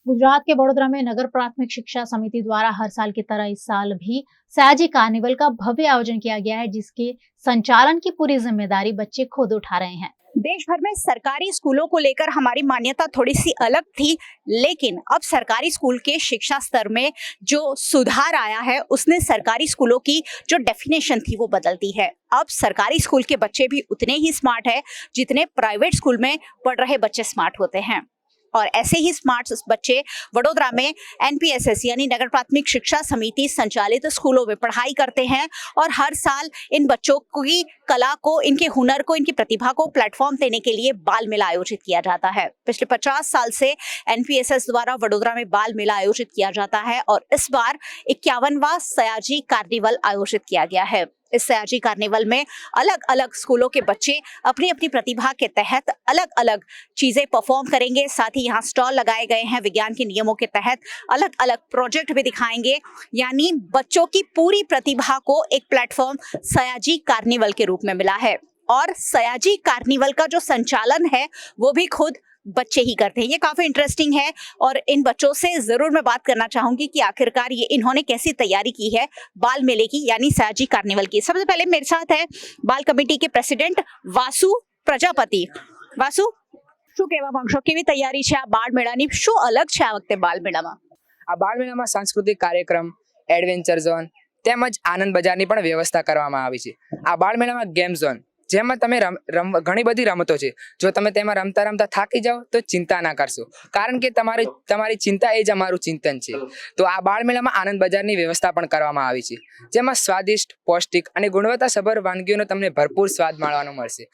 गुजरात के वडोदरा में नगर प्राथमिक शिक्षा समिति द्वारा हर साल की तरह इस साल भी सयाजी कार्निवल का भव्य आयोजन किया गया है, जिसके संचालन की पूरी जिम्मेदारी बच्चे खुद उठा रहे हैं। देश भर में सरकारी स्कूलों को लेकर हमारी मान्यता थोड़ी सी अलग थी, लेकिन अब सरकारी स्कूल के शिक्षा स्तर में जो सुधार आया है उसने सरकारी स्कूलों की जो डेफिनेशन थी वो बदल दी है। अब सरकारी स्कूल के बच्चे भी उतने ही स्मार्ट है जितने प्राइवेट स्कूल में पढ़ रहे बच्चे स्मार्ट होते हैं। और ऐसे ही स्मार्ट बच्चे वडोदरा में एनपीएसएस यानी नगर प्राथमिक शिक्षा समिति संचालित स्कूलों में पढ़ाई करते हैं और हर साल इन बच्चों की कला को, इनके हुनर को, इनकी प्रतिभा को प्लेटफॉर्म देने के लिए बाल मेला आयोजित किया जाता है। पिछले 50 साल से एनपीएसएस द्वारा वडोदरा में बाल मेला आयोजित किया जाता है और इस बार 51वां सयाजी कार्निवल आयोजित किया गया है। इस सयाजी कार्निवल में अलग अलग स्कूलों के बच्चे अपनी अपनी प्रतिभा के तहत अलग अलग चीजें परफॉर्म करेंगे। साथ ही यहाँ स्टॉल लगाए गए हैं, विज्ञान के नियमों के तहत अलग अलग प्रोजेक्ट भी दिखाएंगे। यानी बच्चों की पूरी प्रतिभा को एक प्लेटफॉर्म सयाजी कार्निवल के रूप में मिला है और सयाजी कार्निवल का जो संचालन है वो भी खुद बच्चे ही करते हैं। ये काफी इंटरेस्टिंग है और इन बच्चों से जरूर मैं बात करना चाहूंगी कि आखिरकार ये इन्होंने कैसी तैयारी की है बाल मेले की यानी सयाजी कार्निवल की। सबसे पहले मेरे साथ है बाल कमेटी के प्रेसिडेंट वासु प्रजापति। वासु, શું કહેવા માંગશો, કેવી તૈયારી છે આ બાળ મેળાની? શું અલગ છે આ વખતે બાળ મેળામાં? આ બાળ મેળામાં સાંસ્કૃતિક કાર્યક્રમ, એડવેન્ચર ઝોન તેમજ આનંદ બજારની પણ વ્યવસ્થા કરવામાં આવી છે। આ બાળ મેળામાં ગેમ ઝોન જેમાં તમે ઘણી બધી રમતો છે, જો તમે તેમાં રમતા રમતા થાકી જાઓ તો ચિંતા ના કરશો, કારણ કે તમારી ચિંતા એ જ અમારું ચિંતન છે। તો આ બાળ મેળામાં આનંદ બજારની વ્યવસ્થા પણ કરવામાં આવી છે, જેમાં સ્વાદિષ્ટ, પૌષ્ટિક અને ગુણવત્તાસભર વાનગીઓનો તમને ભરપૂર સ્વાદ માણવાનો મળશે।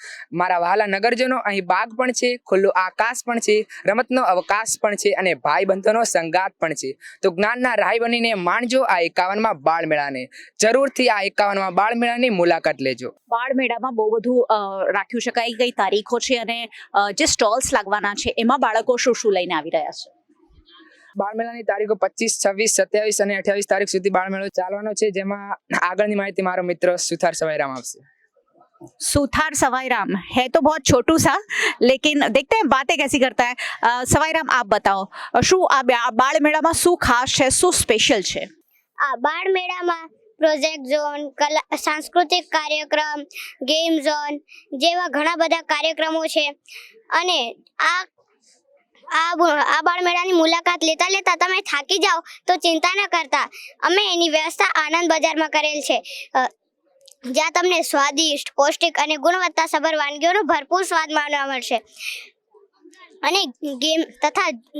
મારા વહાલા નગરજનો, અહીં બાગ પણ છે, ખુલ્લું આકાશ પણ છે, રમતનો અવકાશ પણ છે અને ભાઈબંધોનો સંગાત પણ છે। તો જ્ઞાનના રાહી બનીને માણજો આ 51માં બાળ મેળાને। જરૂરથી આ 51માં બાળ મેળાની મુલાકાત લેજો। બાળ મેળામાં બહુ બધું રાખ્યું છે, કઈ કઈ તારીખો છે અને જે સ્ટોલ્સ લાગવાના છે એમાં બાળકો શું શું લઈને આવી રહ્યા છે? બાળ મેળાની તારીખો 25, 26, 27 અને 28 તારીખ સુધી બાળ મેળો ચાલવાનો છે, જેમાં આગળની માહિતી મારો મિત્ર સુથાર સવાઈરામ આપશે। सुथार सवाईराम है तो बहुत छोटू सा, लेकिन देखते हैं बातें कैसी करता है। सवाईराम, आप बताओ શું આ બાળ મેળામાં શું ખાસ છે, શું સ્પેશિયલ છે? આ બાળ મેળામાં પ્રોજેક્ટ ઝોન, સાંસ્કૃતિક કાર્યક્રમ, ગેમ ઝોન જેવા ઘણા બધા કાર્યક્રમો છે અને આ બાળ મેળાની મુલાકાત લેતા લેતા તમે થાકી જાઓ તો ચિંતા ન કરતા, અમે એની વ્યવસ્થા આનંદ બજારમાં કરેલ છે, જ્યાં તમને સ્વાદિષ્ટ, પૌષ્ટિક અને ગુણવત્તાસભર વાનગીઓનો ભરપૂર સ્વાદ માણવા મળશે અને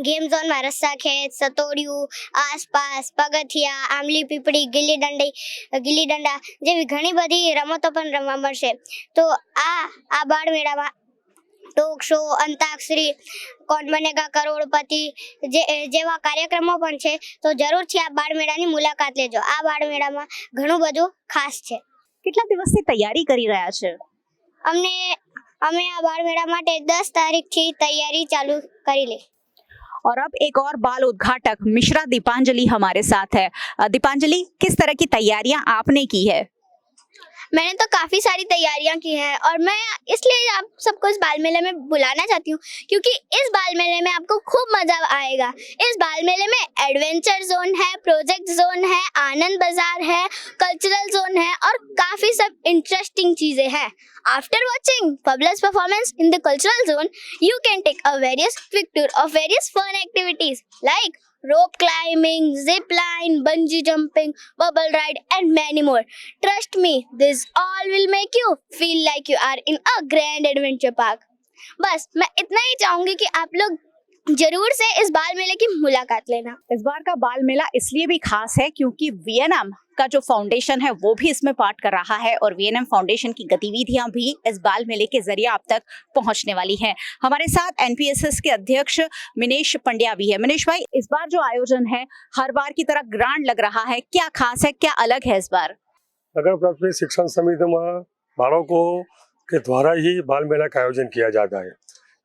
ગેમ ઝોનમાં રસ્સા ખેંચ, સતોડિયું, આસપાસ, પગથિયા, આંબલી પીપળી, ગિલ્લી દંડા જેવી ઘણી બધી રમતો પણ રમવા મળશે। તો આ બાળ મેળામાં ટોક શો, અંતાક્ષરી, કૌન બનેગા કરોડપતિ જેવા કાર્યક્રમો પણ છે। તો જરૂરથી આ બાળ મેળાની મુલાકાત લેજો। આ બાળ મેળામાં ઘણું બધું ખાસ છે। કેટલા દિવસથી તૈયારી કરી રહ્યા છે? અમે આ બાળ મેળા માટે 10 તારીખથી તૈયારી ચાલू કરી ली। और अब एक और बाल उद्घाटक मिश्रा दीपांजलि हमारे साथ है। दीपांजलि, किस तरह की तैयारियां आपने की है? मैंने तो काफ़ी सारी तैयारियां की हैं और मैं इसलिए आप सबको इस बाल मेले में बुलाना चाहती हूँ क्योंकि इस बाल मेले में आपको खूब मज़ा आएगा। इस बाल मेले में एडवेंचर जोन है, प्रोजेक्ट जोन है, आनंद बाजार है, कल्चरल जोन है और काफ़ी सब इंटरेस्टिंग चीज़ें हैं। After watching Pabla's performance in the cultural zone, you can take a various quick tour of various fun activities like rope climbing, zip line, bungee jumping, bubble ride and many more. Trust me, this all will make you feel like you are in a grand adventure park. बस मैं इतना ही चाहूँगी कि आप लोग जरूर से इस बाल मेले की मुलाकात लेना। इस बार का बाल मेला इसलिए भी खास है क्योंकि वीएनएम का जो फाउंडेशन है वो भी इसमें पार्ट कर रहा है और वीएनएम फाउंडेशन की गतिविधियां भी इस बाल मेले के जरिए आप तक पहुंचने वाली हैं। हमारे साथ एनपीएसएस के अध्यक्ष मिनेश पंड्या भी है। मिनेश भाई, इस बार जो आयोजन है हर बार की तरह ग्रांड लग रहा है, क्या खास है, क्या अलग है इस बार? नगर प्राथमिक शिक्षण समिति में बालकों के द्वारा ही बाल मेला का आयोजन किया जाता है।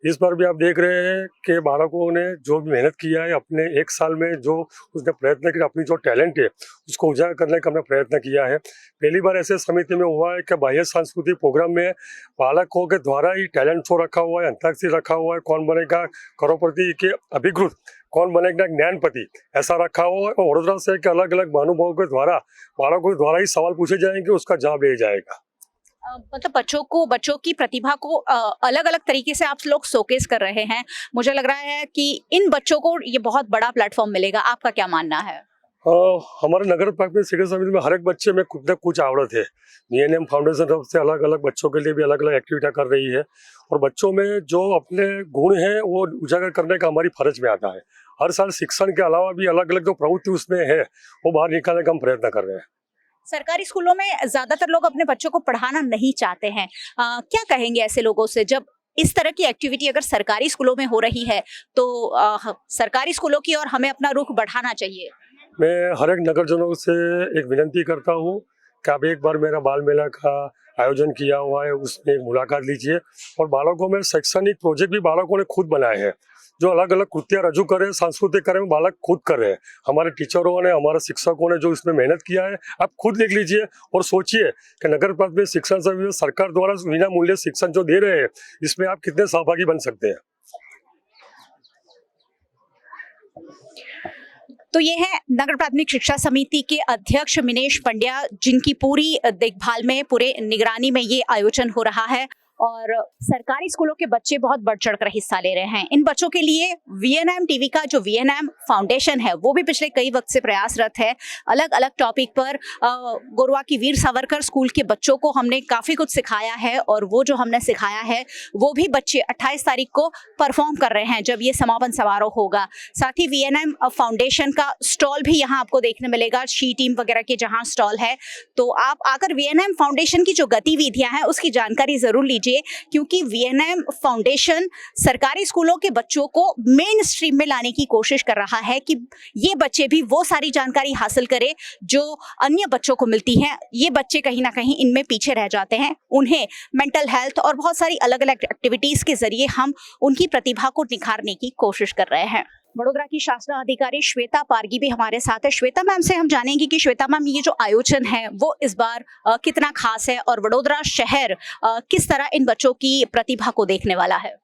इस बार भी आप देख रहे हैं कि बालकों ने जो भी मेहनत किया है अपने एक साल में, जो उसने प्रयत्न किया, अपनी जो टैलेंट है उसको उजागर करने का हमने प्रयत्न किया है। पहली बार ऐसे समिति में हुआ है कि बाह्य सांस्कृतिक प्रोग्राम में बालकों के द्वारा ही टैलेंट शो रखा हुआ है, अंताक्षरी रखा हुआ है, कौन बनेगा करोड़पति के अभिकृत, कौन बनेगा ज्ञानपति, ऐसा रखा हुआ है। और वडोदरा से के अलग अलग महानुभावों के द्वारा बालकों के द्वारा ही सवाल पूछे जाएंगे, उसका जवाब दिया जाएगा। मतलब बच्चों की प्रतिभा को अलग अलग तरीके से आप लोग शोकेस कर रहे हैं। मुझे लग रहा है कि इन बच्चों को ये बहुत बड़ा प्लेटफॉर्म मिलेगा। आपका क्या मानना है? हमारे नगर प्राथमिक शिक्षा समिति में हर एक बच्चे में कुछ न कुछ आवड़त है। VNM फाउंडेशन तरफ से अलग अलग बच्चों के लिए भी अलग अलग एक्टिविटी कर रही है, और बच्चों में जो अपने गुण हैं वो उजागर करने का हमारी फर्ज में आता है। हर साल शिक्षण के अलावा भी अलग अलग जो प्रवृत्ति उसमें है वो बाहर निकालने का हम प्रयत्न कर रहे हैं। सरकारी स्कूलों में ज्यादातर लोग अपने बच्चों को पढ़ाना नहीं चाहते हैं। क्या कहेंगे ऐसे लोगों से? जब इस तरह की एक्टिविटी अगर सरकारी स्कूलों में हो रही है तो सरकारी स्कूलों की और हमें अपना रुख बढ़ाना चाहिए। मैं हर एक नगरजनों से एक विनती करता हूँ कि आप एक बार मेरा बाल मेला का आयोजन किया हुआ है उसमें एक मुलाकात लीजिए, और बालकों में शैक्षणिक प्रोजेक्ट भी बालकों ने खुद बनाए हैं, जो अलग अलग कृतियाँ रजू करे, सांस्कृतिक करे, बालक खुद कर रहे हैं। हमारे टीचरों ने, हमारे शिक्षकों ने जो इसमें मेहनत किया है, आप खुद लिख लीजिए और सोचिए कि नगर प्राथमिक शिक्षण समिति सरकार द्वारा बिना मूल्य शिक्षण जो दे रहे हैं इसमें आप कितने सहभागी बन सकते हैं। तो ये है नगर प्राथमिक शिक्षा समिति के अध्यक्ष मिनेश पंड्या, जिनकी पूरी देखभाल में, पूरे निगरानी में ये आयोजन हो रहा है, और सरकारी स्कूलों के बच्चे बहुत बढ़ चढ़कर हिस्सा ले रहे हैं। इन बच्चों के लिए VNM टीवी का जो VNM फाउंडेशन है वो भी पिछले कई वक्त से प्रयासरत है। अलग अलग टॉपिक पर गोरवा की वीर सावरकर स्कूल के बच्चों को हमने काफ़ी कुछ सिखाया है, और वो जो हमने सिखाया है वो भी बच्चे 28 तारीख को परफॉर्म कर रहे हैं जब ये समापन समारोह होगा। साथ ही VNM फाउंडेशन का स्टॉल भी यहाँ आपको देखने मिलेगा, शी टीम वगैरह के जहाँ स्टॉल है। तो आप आकर VNM फाउंडेशन की जो गतिविधियाँ हैं उसकी जानकारी ज़रूर लीजिए, क्योंकि VNM फाउंडेशन सरकारी स्कूलों के बच्चों को मेन स्ट्रीम में लाने की कोशिश कर रहा है कि ये बच्चे भी वो सारी जानकारी हासिल करें जो अन्य बच्चों को मिलती है। ये बच्चे कहीं ना कहीं इनमें पीछे रह जाते हैं। उन्हें मेंटल हेल्थ और बहुत सारी अलग अलग एक्टिविटीज के जरिए हम उनकी प्रतिभा को निखारने की कोशिश कर रहे हैं। वडोदरा की शासन अधिकारी श्वेता पारगी भी हमारे साथ है। श्वेता मैम से हम जानेंगे कि श्वेता मैम, ये जो आयोजन है वो इस बार कितना खास है, और वडोदरा शहर किस तरह इन बच्चों की प्रतिभा को देखने वाला है?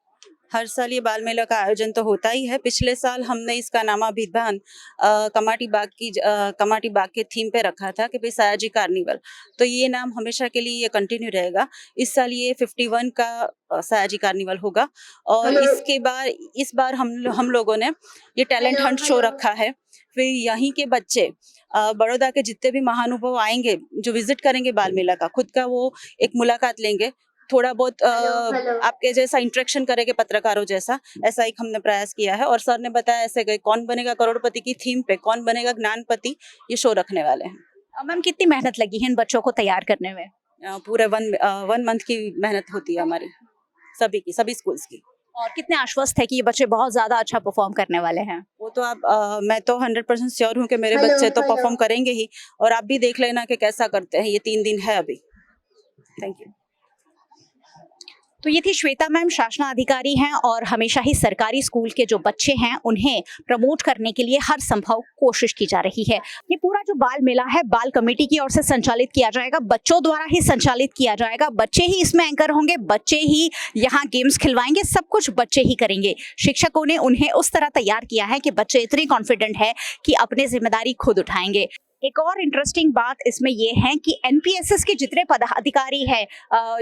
हर साल ये बाल मेला का आयोजन तो होता ही है। पिछले साल हमने इसका नामाभिधान कमाटी बाग के थीम पे रखा था कि भाई सयाजी कार्निवल, तो ये नाम हमेशा के लिए ये कंटिन्यू रहेगा। इस साल ये 51 का सयाजी कार्निवल होगा, और इस बार हम लोगों ने ये टैलेंट हंट शो रखा है। फिर यहीं के बच्चे बड़ौदा के जितने भी महानुभाव आएंगे जो विजिट करेंगे बाल मेला का, खुद का वो एक मुलाकात लेंगे, थोड़ा बहुत आपके जैसा इंटरेक्शन करेंगे पत्रकारों जैसा, ऐसा एक हमने प्रयास किया है। और सर ने बताया ऐसे गए कौन बनेगा करोड़पति की थीम पे कौन बनेगा ज्ञानपति, ये शो रखने वाले हैं। मैम, कितनी मेहनत लगी है इन बच्चों को तैयार करने में? पूरे वन मंथ की मेहनत होती है हमारी सभी स्कूल्स की। और कितने आश्वस्त है कि ये बच्चे बहुत ज्यादा अच्छा परफॉर्म करने वाले हैं? वो तो आप मैं तो 100% श्योर हूँ कि मेरे बच्चे तो परफॉर्म करेंगे ही, और आप भी देख लेना कि कैसा करते हैं। ये 3 दिन है अभी। Thank you. तो ये थी श्वेता मैम, शासनाधिकारी हैं, और हमेशा ही सरकारी स्कूल के जो बच्चे हैं उन्हें प्रमोट करने के लिए हर संभव कोशिश की जा रही है। ये पूरा जो बाल मेला है बाल कमेटी की ओर से संचालित किया जाएगा, बच्चों द्वारा ही संचालित किया जाएगा। बच्चे ही इसमें एंकर होंगे, बच्चे ही यहाँ गेम्स खिलवाएंगे, सब कुछ बच्चे ही करेंगे। शिक्षकों ने उन्हें उस तरह तैयार किया है कि बच्चे इतने कॉन्फिडेंट है कि अपनी जिम्मेदारी खुद उठाएंगे। एक और इंटरेस्टिंग बात इसमें ये है कि NPSS के जितने पदाधिकारी हैं,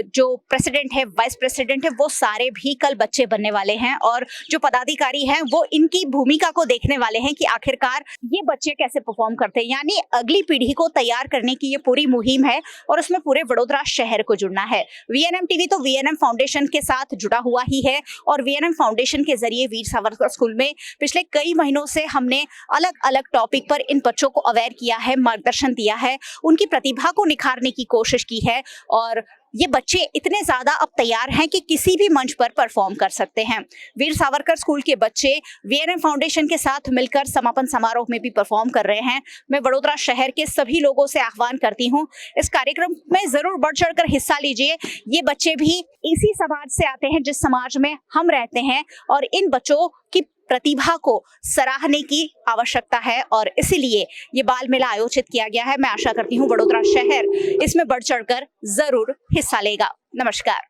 जो प्रेसिडेंट है, वाइस प्रेसिडेंट है, वो सारे भी कल बच्चे बनने वाले हैं, और जो पदाधिकारी हैं वो इनकी भूमिका को देखने वाले हैं कि आखिरकार ये बच्चे कैसे परफॉर्म करते हैं। यानी अगली पीढ़ी को तैयार करने की ये पूरी मुहिम है, और उसमें पूरे वडोदरा शहर को जुड़ना है। VNM टीवी तो VNM फाउंडेशन के साथ जुड़ा हुआ ही है, और VNM फाउंडेशन के जरिए वीर सावरकर स्कूल में पिछले कई महीनों से हमने अलग अलग टॉपिक पर इन बच्चों को अवेयर किया है। है, मार्गदर्शन दिया है, उनकी प्रतिभा को निखारने की कोशिश की है और ये बच्चे इतने ज्यादा अब तैयार हैं कि किसी भी मंच पर परफॉर्म कर सकते हैं। वीर सावरकर स्कूल के बच्चे वीएनएम फाउंडेशन के साथ मिलकर समापन समारोह में भी परफॉर्म कर रहे हैं। मैं वडोदरा शहर के सभी लोगों से आह्वान करती हूँ, इस कार्यक्रम में जरूर बढ़ चढ़कर हिस्सा लीजिए। ये बच्चे भी इसी समाज से आते हैं जिस समाज में हम रहते हैं और इन बच्चों की प्रतिभा को सराहने की आवश्यकता है और इसीलिए ये बाल मेला आयोजित किया गया है। मैं आशा करती हूँ वडोदरा शहर इसमें बढ़ चढ़कर जरूर हिस्सा लेगा। नमस्कार।